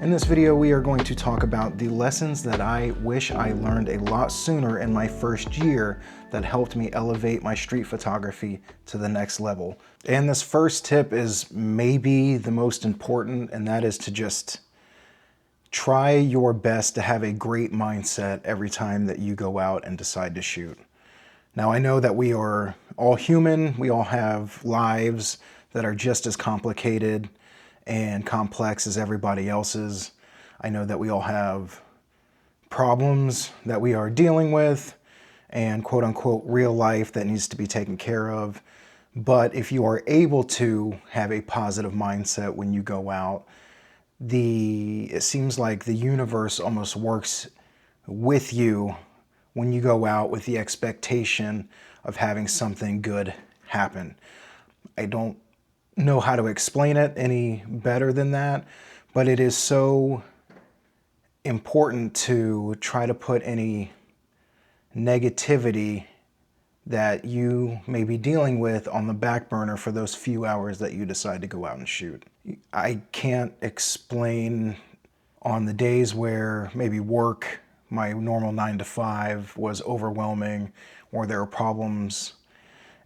In this video, we are going to talk about the lessons that I wish I learned a lot sooner in my first year that helped me elevate my street photography to the next level. And this first tip is maybe the most important, and that is to just try your best to have a great mindset every time that you go out and decide to shoot. Now, I know that we are all human. We all have lives that are just as complicated and complex as everybody else's. I know that we all have problems that we are dealing with and quote unquote real life that needs to be taken care of. But if you are able to have a positive mindset when you go out, it seems like the universe almost works with you when you go out with the expectation of having something good happen. I don't know how to explain it any better than that, but it is so important to try to put any negativity that you may be dealing with on the back burner for those few hours that you decide to go out and shoot. I can't explain on the days where maybe work, my normal 9 to 5 was overwhelming, or there were problems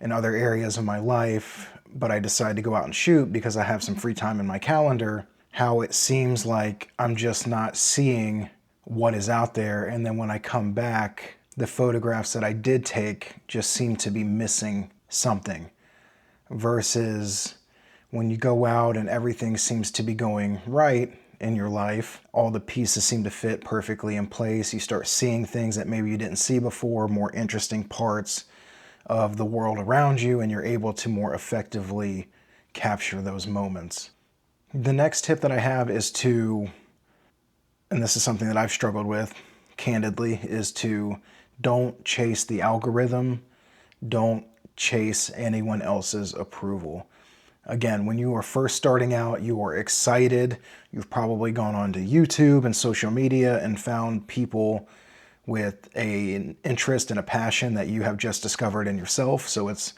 in other areas of my life, but I decide to go out and shoot because I have some free time in my calendar, how it seems like I'm just not seeing what is out there. And then when I come back, the photographs that I did take just seem to be missing something. Versus when you go out and everything seems to be going right in your life, all the pieces seem to fit perfectly in place. You start seeing things that maybe you didn't see before, more interesting parts of the world around you, and you're able to more effectively capture those moments. The next tip that I have is to, and this is something that I've struggled with candidly, is to don't chase the algorithm, don't chase anyone else's approval. Again, when you are first starting out, you are excited. You've probably gone onto YouTube and social media and found people with an interest and a passion that you have just discovered in yourself. So it's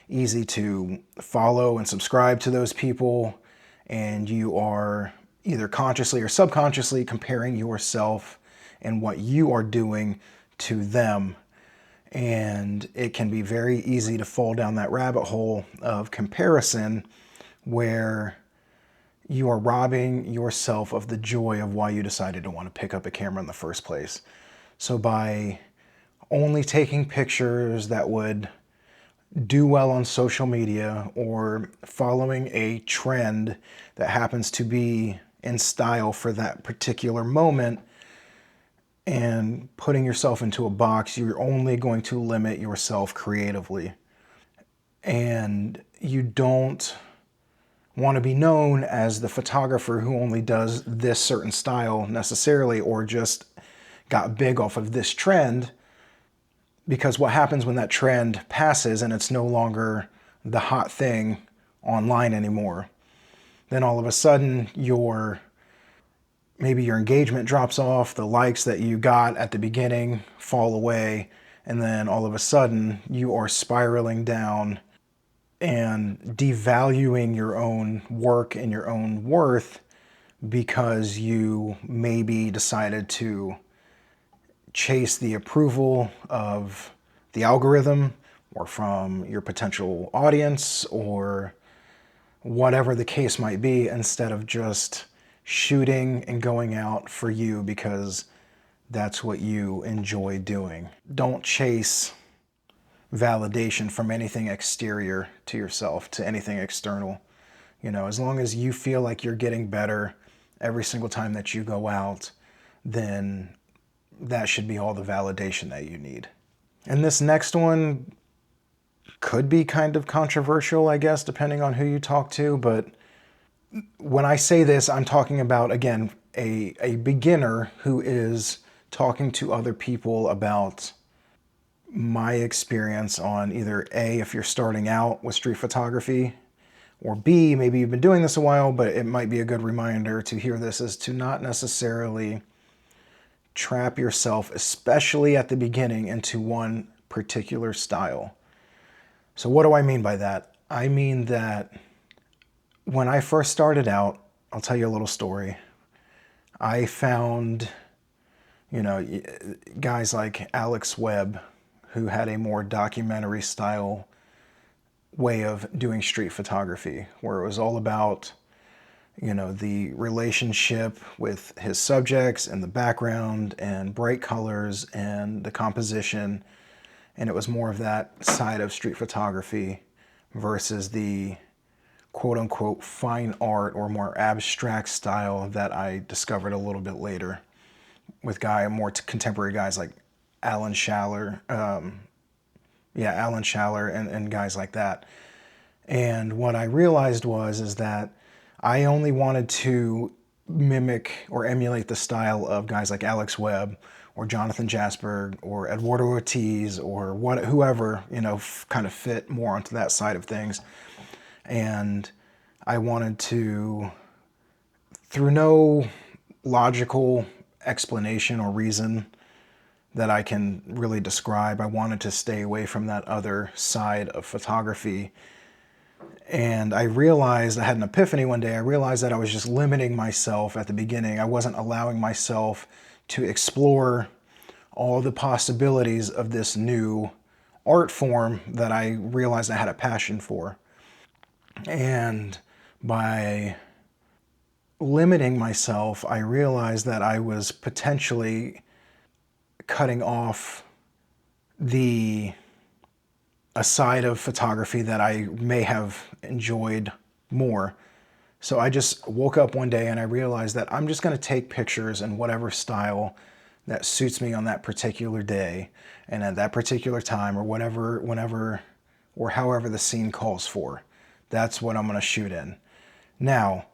easy to follow and subscribe to those people, and you are either consciously or subconsciously comparing yourself and what you are doing to them. And it can be very easy to fall down that rabbit hole of comparison where you are robbing yourself of the joy of why you decided to want to pick up a camera in the first place. So by only taking pictures that would do well on social media or following a trend that happens to be in style for that particular moment and putting yourself into a box, you're only going to limit yourself creatively. And you don't want to be known as the photographer who only does this certain style necessarily, or just got big off of this trend, because what happens when that trend passes and it's no longer the hot thing online anymore, then all of a sudden maybe your engagement drops off, the likes that you got at the beginning fall away, and then all of a sudden you are spiraling down and devaluing your own work and your own worth because you maybe decided to chase the approval of the algorithm or from your potential audience or whatever the case might be, instead of just shooting and going out for you because that's what you enjoy doing. Don't chase validation from anything exterior to yourself, to anything external. As long as you feel like you're getting better every single time that you go out, then that should be all the validation that you need. And this next one could be kind of controversial, I guess, depending on who you talk to. But when I say this, I'm talking about, again, a beginner who is talking to other people about my experience on either A, if you're starting out with street photography, or B, maybe you've been doing this a while, but it might be a good reminder to hear this, is to not necessarily trap yourself, especially at the beginning, into one particular style. So what do I mean by that? I mean that when I first started out, I'll tell you a little story. I found, guys like Alex Webb, who had a more documentary style way of doing street photography, where it was all about, the relationship with his subjects and the background and bright colors and the composition. And it was more of that side of street photography versus the quote unquote fine art or more abstract style that I discovered a little bit later with more contemporary guys like Alan Schaller, Alan Schaller and guys like that. And what I realized is that I only wanted to mimic or emulate the style of guys like Alex Webb or Jonathan Jasper or Eduardo Ortiz or whoever, kind of fit more onto that side of things. And I wanted to, through no logical explanation or reason that I can really describe, I wanted to stay away from that other side of photography. And I realized, I had an epiphany one day, I realized that I was just limiting myself at the beginning. I wasn't allowing myself to explore all the possibilities of this new art form that I realized I had a passion for. And by limiting myself, I realized that I was potentially cutting off a side of photography that I may have enjoyed more. So I just woke up one day and I realized that I'm just going to take pictures in whatever style that suits me on that particular day and at that particular time or whenever or however the scene calls for. That's what I'm going to shoot in. Now,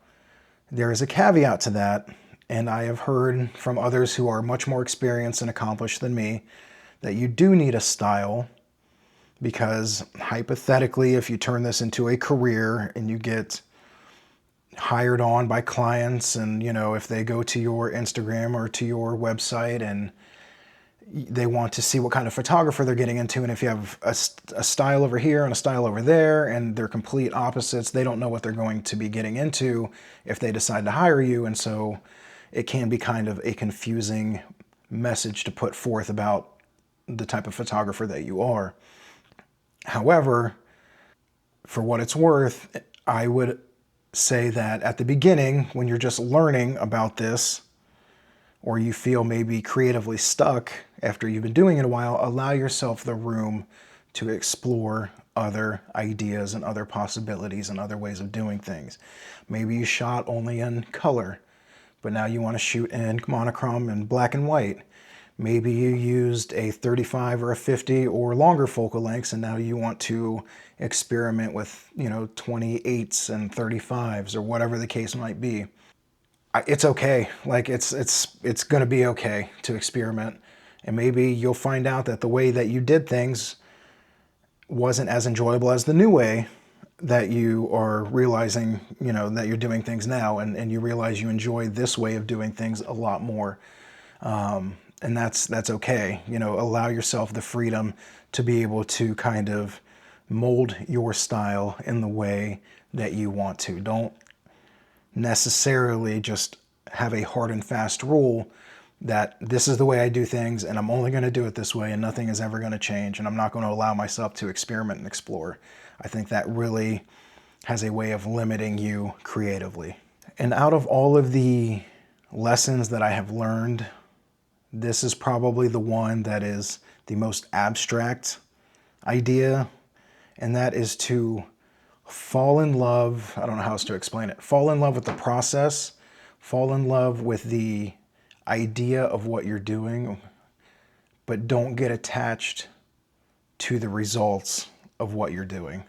there is a caveat to that, and I have heard from others who are much more experienced and accomplished than me that you do need a style, because hypothetically, if you turn this into a career and you get hired on by clients and, if they go to your Instagram or to your website and they want to see what kind of photographer they're getting into, and if you have a style over here and a style over there and they're complete opposites, they don't know what they're going to be getting into if they decide to hire you. And so it can be kind of a confusing message to put forth about the type of photographer that you are. However, for what it's worth, I would say that at the beginning, when you're just learning about this, or you feel maybe creatively stuck after you've been doing it a while, allow yourself the room to explore other ideas and other possibilities and other ways of doing things. Maybe you shot only in color, but now you want to shoot in monochrome and black and white. Maybe you used a 35 or a 50 or longer focal lengths, and now you want to experiment with, 28s and 35s or whatever the case might be. It's okay. Like it's going to be okay to experiment. And maybe you'll find out that the way that you did things wasn't as enjoyable as the new way that you are realizing, that you're doing things now, and you realize you enjoy this way of doing things a lot more. And that's okay. Allow yourself the freedom to be able to kind of mold your style in the way that you want to. Don't necessarily just have a hard and fast rule that this is the way I do things and I'm only going to do it this way and nothing is ever going to change and I'm not going to allow myself to experiment and explore. I think that really has a way of limiting you creatively. And out of all of the lessons that I have learned, this is probably the one that is the most abstract idea, and that is to fall in love. I don't know how else to explain it. Fall in love with the process, fall in love with the idea of what you're doing, but don't get attached to the results of what you're doing.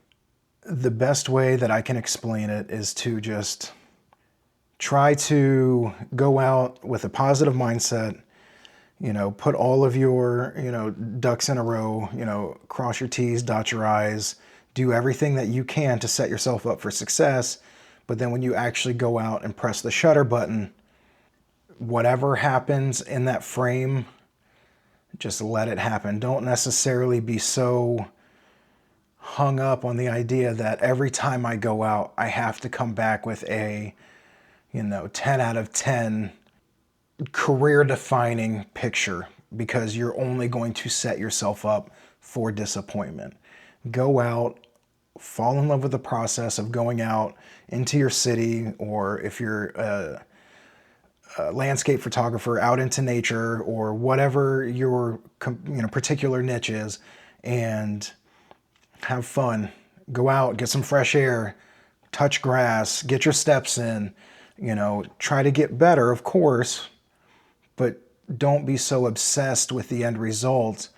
The best way that I can explain it is to just try to go out with a positive mindset, put all of your, ducks in a row, cross your T's, dot your I's, do everything that you can to set yourself up for success. But then when you actually go out and press the shutter button, whatever happens in that frame, just let it happen. Don't necessarily be so hung up on the idea that every time I go out, I have to come back with a, 10 out of 10 career-defining picture, because you're only going to set yourself up for disappointment. Go out, fall in love with the process of going out into your city, or if you're a landscape photographer, out into nature, or whatever your particular niche is, and have fun. Go out, get some fresh air, touch grass, get your steps in, try to get better, of course, but don't be so obsessed with the end result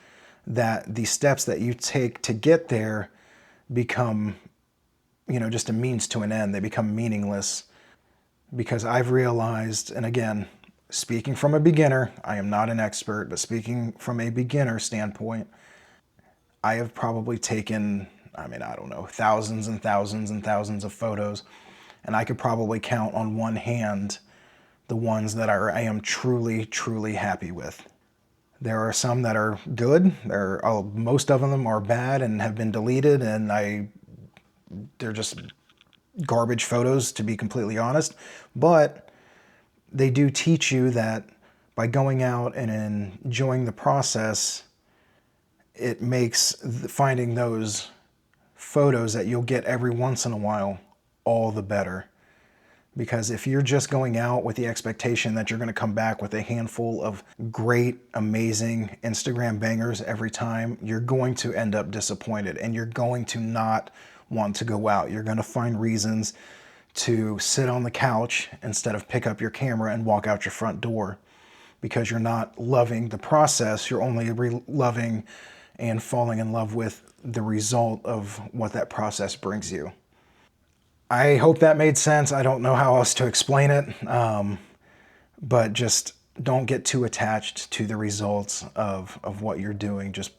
that the steps that you take to get there become, just a means to an end. They become meaningless. Because I've realized, and again, speaking from a beginner, I am not an expert, but speaking from a beginner standpoint, I have probably taken, I don't know, thousands and thousands and thousands of photos, and I could probably count on one hand the ones that I am truly, truly happy with. There are some that are good. Most of them are bad and have been deleted, and they're just garbage photos, to be completely honest. But they do teach you that by going out and enjoying the process, it makes finding those photos that you'll get every once in a while all the better. Because if you're just going out with the expectation that you're going to come back with a handful of great, amazing Instagram bangers every time, you're going to end up disappointed, and you're going to not want to go out. You're going to find reasons to sit on the couch instead of pick up your camera and walk out your front door, because you're not loving the process. You're only loving and falling in love with the result of what that process brings you. I hope that made sense. I don't know how else to explain it, but just don't get too attached to the results of what you're doing. Just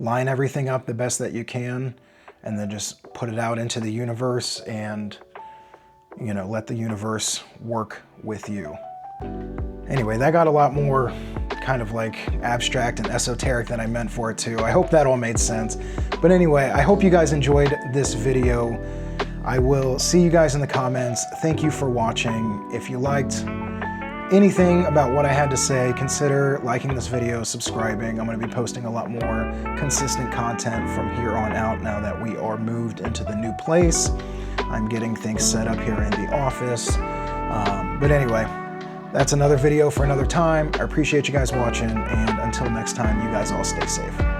line everything up the best that you can, and then just put it out into the universe, and let the universe work with you. Anyway, that got a lot more kind of like abstract and esoteric than I meant for it to. I hope that all made sense. But anyway, I hope you guys enjoyed this video. I will see you guys in the comments. Thank you for watching. If you liked anything about what I had to say, consider liking this video, subscribing. I'm going to be posting a lot more consistent content from here on out now that we are moved into the new place. I'm getting things set up here in the office. But anyway, that's another video for another time. I appreciate you guys watching, and until next time, you guys all stay safe.